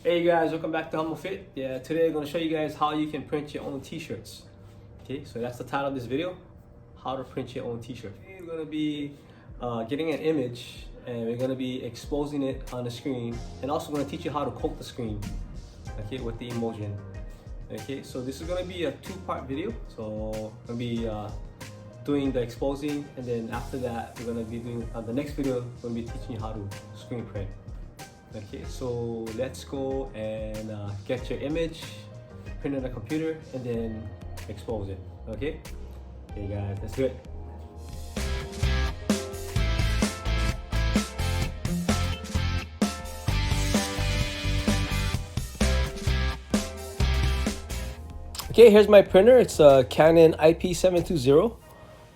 Hey guys, welcome back to Humble Fit. Yeah, today I'm going to show you guys how you can print your own t-shirts. Okay, so that's the title of this video, how to print your own t-shirt. We're going to be getting an image and we're going to be exposing it on the screen, and also going to teach you how to coat the screen, okay, with the Emulsion. Okay, so this is going to be a two-part video. So I'm going to be doing the exposing, and then after that we're going to be doing the next video, we're going to be teaching you how to screen print. Okay, so let's go and get your image, print it on a computer, and then expose it. Okay? Okay guys, let's do it. Okay, here's my printer. It's a Canon IP720.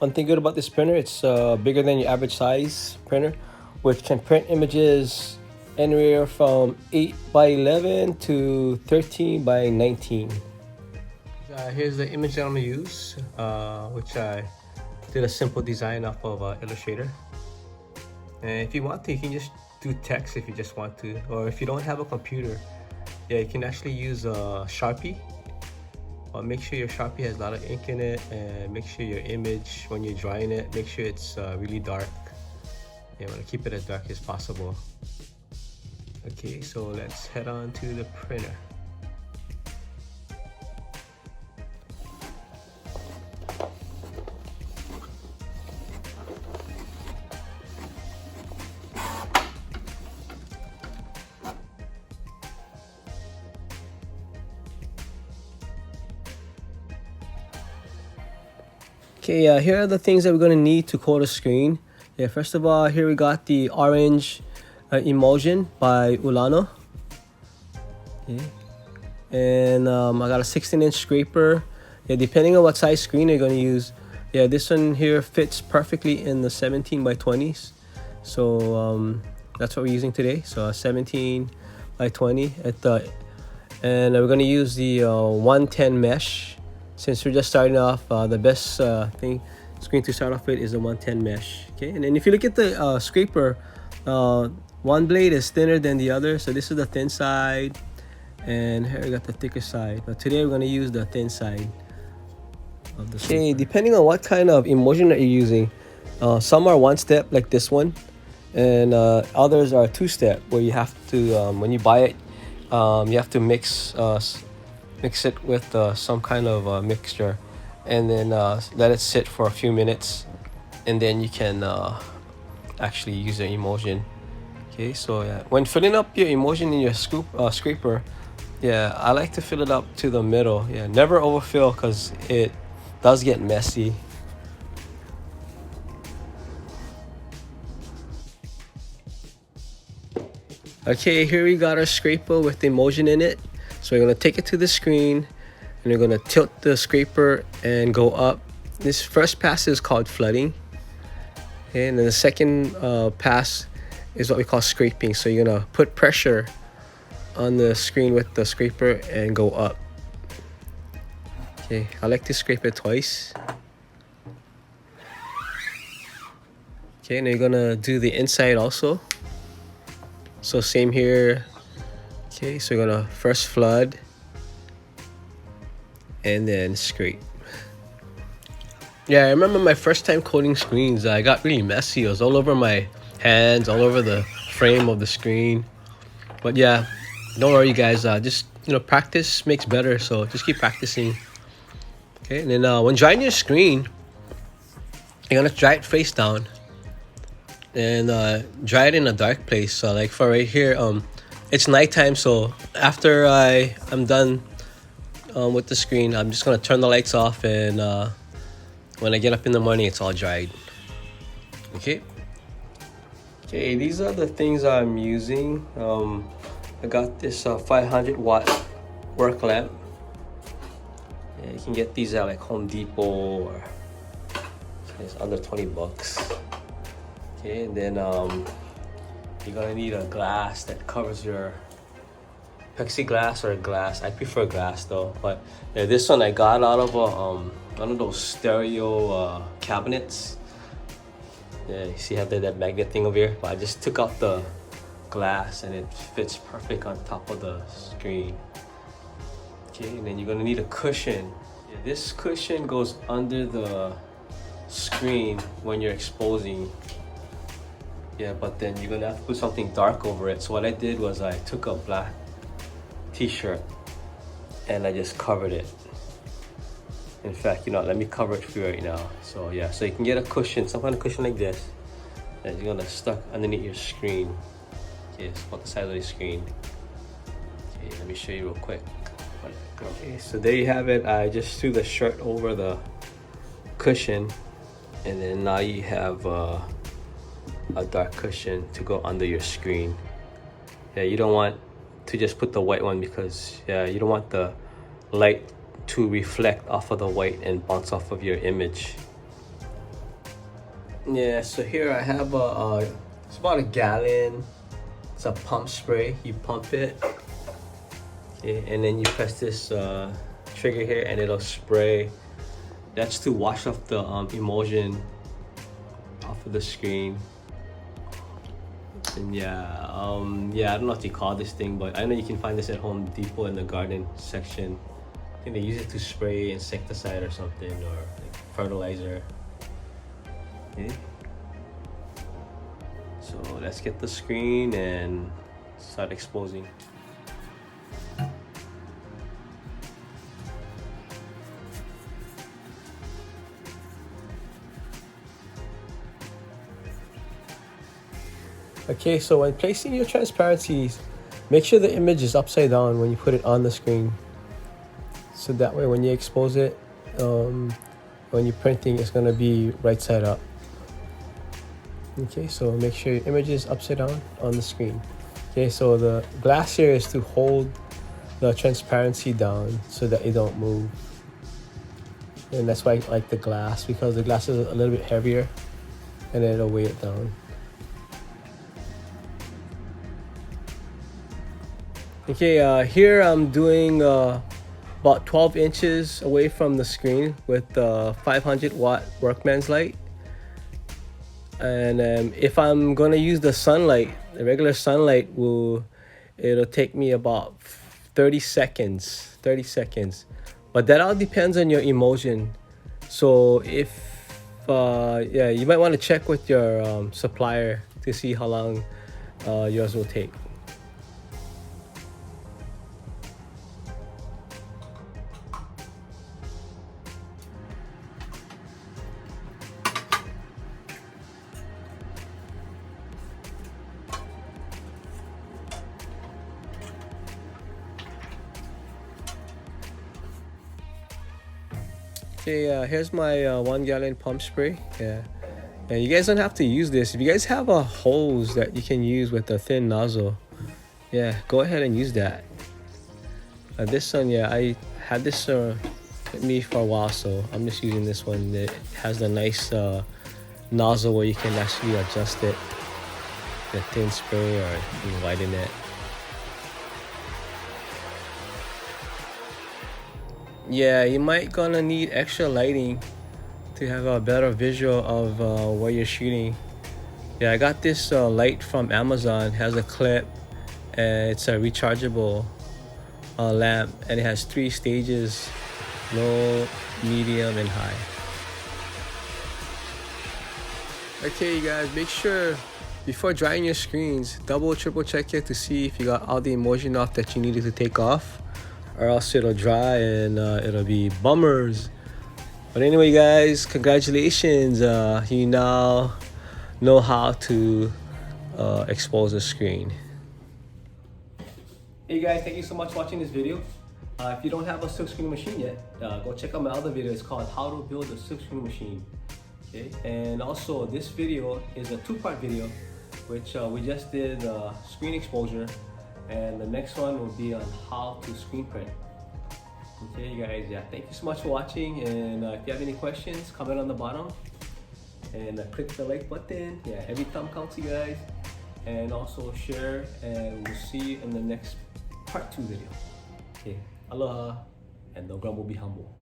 One thing good about this printer, it's bigger than your average size printer, which can print images anywhere from 8 by 11 to 13 by 19. Here's the image that I'm gonna use, which I did a simple design off of Illustrator. And if you want to, you can just do text if you just want to, or if you don't have a computer, yeah, you can actually use a Sharpie. Make sure your Sharpie has a lot of ink in it, and make sure your image, when you're drawing it, make sure it's really dark. You want to keep it as dark as possible. Okay, so let's head on to the printer. Okay, here are the things that we're going to need to coat a screen. Yeah, first of all, here we got the orange Emulsion by Ulano. Okay. And I got a 16-inch scraper. Yeah, depending on what size screen you're going to use. Yeah, this one here fits perfectly in the 17 by 20s. So that's what we're using today. So 17 by 20 and we're going to use the 110 mesh. Since we're just starting off, the best screen to start off with is the 110 mesh. Okay, and then if you look at the scraper, one blade is thinner than the other, so this is the thin side, and here we got the thicker side. But today we're going to use the thin side of the scraper. Okay, depending on what kind of emulsion that you're using, some are one step like this one, and others are two step, where you have to when you buy it, you have to mix it with some kind of mixture, and then let it sit for a few minutes, and then you can actually use the emulsion. Okay, so yeah, when filling up your emulsion in your scraper, yeah, I like to fill it up to the middle. Yeah, never overfill because it does get messy. Okay, here we got our scraper with the emulsion in it. So we're going to take it to the screen, and we're going to tilt the scraper and go up. This first pass is called flooding. Okay, and then the second pass is what we call scraping. So you're going to put pressure on the screen with the scraper and go up. Okay, I like to scrape it twice. Okay, and you're going to do the inside also. So same here. Okay, so you're gonna first flood and then scrape. Yeah, I remember my first time coating screens, I got really messy. It was all over my hands, all over the frame of the screen. But yeah, don't worry guys, just practice makes better, so just keep practicing. Okay, and then when drying your screen, you're gonna dry it face down and dry it in a dark place. So like for right here, it's nighttime, so after I'm done with the screen, I'm just gonna turn the lights off, and when I get up in the morning, it's all dried. Okay, these are the things I'm using. I got this 500 watt work lamp. Yeah, you can get these at like Home Depot, or it's under 20 bucks. Okay, and then you're gonna need a glass that covers your plexiglass or glass. I prefer glass though, but yeah, this one I got out of one of those stereo cabinets. Yeah, you see how they have that magnet thing over here? But I just took out the glass and it fits perfect on top of the screen. Okay, and then you're gonna need a cushion. Yeah, this cushion goes under the screen when you're exposing. Yeah, but then you're gonna have to put something dark over it. So what I did was I took a black t-shirt and I just covered it. In fact, you know, let me cover it for you right now. So yeah, so you can get a cushion, some kind of cushion like this that you're gonna stuck underneath your screen. Okay, it's about the size of the screen. Okay, let me show you real quick. Okay, so there you have it. I just threw the shirt over the cushion, and then now you have a dark cushion to go under your screen. Yeah, you don't want to just put the white one because yeah, you don't want the light to reflect off of the white and bounce off of your image. Yeah, so here I have it's about a gallon. It's a pump spray. You pump it, okay, and then you press this trigger here and it'll spray. That's to wash off the emulsion off of the screen. And yeah, I don't know what you call this thing, but I know you can find this at Home Depot in the garden section. I think they use it to spray insecticide or something, or like fertilizer. Okay. So let's get the screen and start exposing. Okay, so when placing your transparencies, make sure the image is upside down when you put it on the screen. So that way when you expose it, when you're printing, it's gonna be right side up. Okay, so make sure your image is upside down on the screen. Okay, so the glass here is to hold the transparency down so that it don't move. And that's why I like the glass, because the glass is a little bit heavier and it'll weigh it down. Okay, here I'm doing about 12 inches away from the screen with the 500 watt workman's light. And if I'm gonna use the sunlight, the regular sunlight, it'll take me about 30 seconds. But that all depends on your emulsion. So if yeah, you might want to check with your supplier to see how long yours will take. Okay, here's my 1 gallon pump spray. Yeah, and you guys don't have to use this. If you guys have a hose that you can use with a thin nozzle, yeah, go ahead and use that. This one, yeah, I had this with me for a while, so I'm just using this one. It has the nice nozzle where you can actually adjust it, the thin spray, or you can widen it. Yeah, you might gonna need extra lighting to have a better visual of what you're shooting. Yeah, I got this light from Amazon. It has a clip and it's a rechargeable lamp, and it has 3 stages: low, medium, and high. Okay, you guys, make sure before drying your screens, double, triple check it to see if you got all the emulsion off that you needed to take off, or else it'll dry and it'll be bummers. But anyway, guys, congratulations. You now know how to expose a screen. Hey guys, thank you so much for watching this video. If you don't have a silk screen machine yet, go check out my other video. It's called How to Build a Silk Screen Machine. Okay, and also this video is a 2-part video, which we just did screen exposure, and the next one will be on how to screen print. Okay, you guys, yeah, thank you so much for watching, and if you have any questions, comment on the bottom, and click the like button. Yeah, every thumb counts, you guys, and also share, and we'll see you in the next part 2 video. Okay, aloha, and no grumble, be humble.